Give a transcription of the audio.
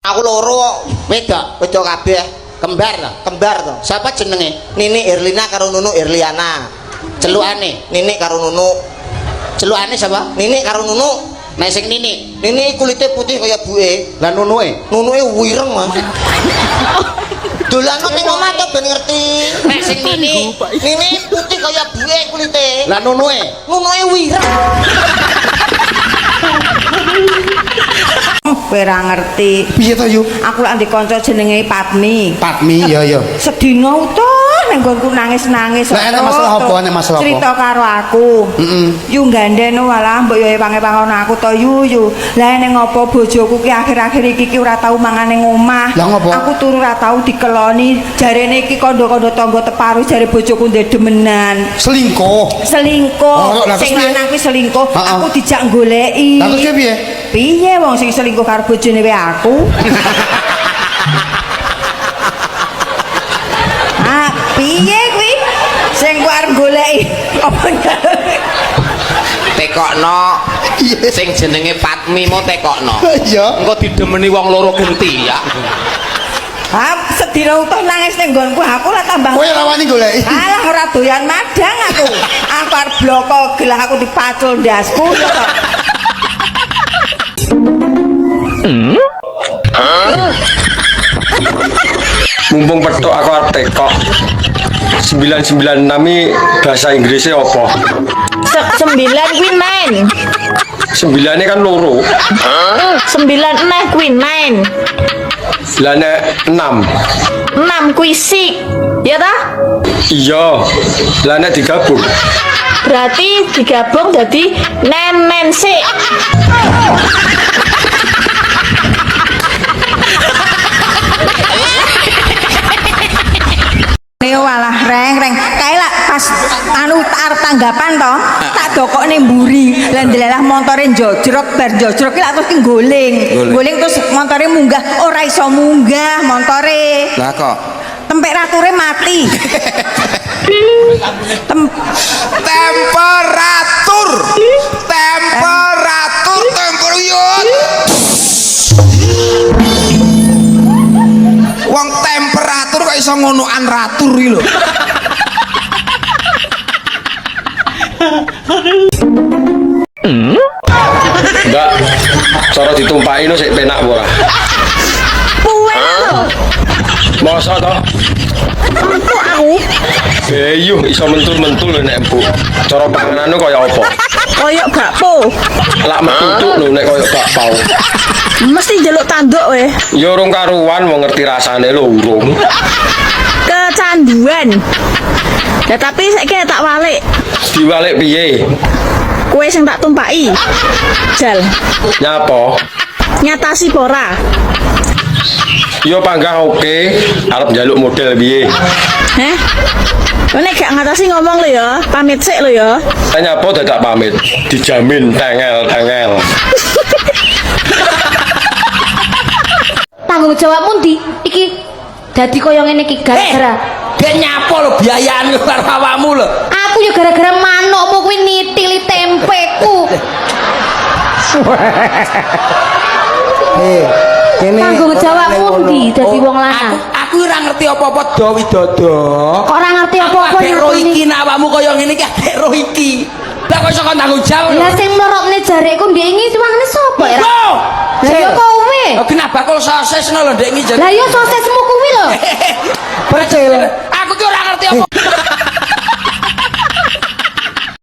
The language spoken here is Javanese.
Aku loro wedok kabeh, kembar to. Siapa jenenge? Nini Irlina karo Nunu Irliana. Celukane Nini karo Nunu. Celukane siapa? Nini karo Nunu. Nek sing Nini kulite putih kaya buke. Lah Nunuke wireng, Mas. Dolan ning omah to ben ngerti. Nek sing Nini putih kaya buke kulite. Lah Nunuke wireng. Ora ngerti. Piye to yu? Aku lak ndek kanca jenenge Patmi. Patmi ya. Sedina utuh nang nggonku nangis-nangis. Lah enek masalah apa? Cerita karo aku. Yu gandhen walah mbok yo pange-pangono aku to yu. Lah ning ngopo bojoku ki akhir-akhir iki ora tau mangan ning omah. Aku turu ora tau dikeloni. Jarene iki kandha-kandha tangga teparu jare bojoku ndek demenan. Selingkuh. Sing lanang kuwi selingkuh. Aku dijak goleki. Lah terus piye? Piye wong sing selingkuh karo bojone wae aku. Piye kuwi sing ku arep goleki apa tekokno sing jenenge Patmi mau tekokno iya engko didemeni wong loro genti ya sedina utuh nangis ning nggonku aku lah tambah kowe ora wani goleki alah ora doyan madang aku arep bloko gelah aku dipacul ndasku to mumpung petuk aku arep tekok 996 bahasa Inggrisnya apa? 9 kuwi 9. 9 kan loro. 9 neh kuwi 9. Lah nek 6. 6 kuwi 6. Ya ta? Iya. Lah nek digabung. Berarti digabung dadi nenen sik. walah reng kae lak pas anu arep tanggapan to tak dokokne mburi lah ndelalah montore njojrok bar njojrok ki lak terus nggoling terus montore munggah ora iso munggah montore lah kok temperature mati temperuyut wong temperatur kok iso ngonoan ratur iki lho Mbak, cara ditumpaki no sik penak ora? Puwe lho. Masa to? Empuk aku. Beyuh iso mentul-mentul lho nek empuk. Cara panganane kaya apa? Kaya bakpo. Lak metutuk lho nek kaya bakpao. Mesti njaluk tanduk we. Ya urung karuan wong ngerti rasane lho urung. Kecanduan. Ya tapi saiki tak walik. Diwalik piye? Kue sing tak tumpaki. Jal. Nyapa? Nyatasi pora. Yo panggah oke, arep njaluk model piye? Heh. Nek gak ngatasi ngomong lho ya, pamit sik lho ya. Nyapa dadak pamit? Dijamin tengel-tengel. Tanggung jawabmu ndi? Iki dadi koyo ngene iki gara-gara Dia nyapa lho biayane karo awakmu lho. aku ya gara-gara manukmu kuwi nitili tempeku. Tanggung jawabmu ndi dadi wong lanang? Aku ora ngerti apa-apa do widodo. Kok ora ngerti apa-apa ro iki nek awakmu kaya ngene iki adek ro iki. Lah kok iso kon tanggung jawab. Lah sing mlorotne jarekku ndek iki wangane sapa ya? Lah ya kowe. Oh kenapa kok sosis lho ndek iki. Lah ya sosismu kuwi lho. Percil.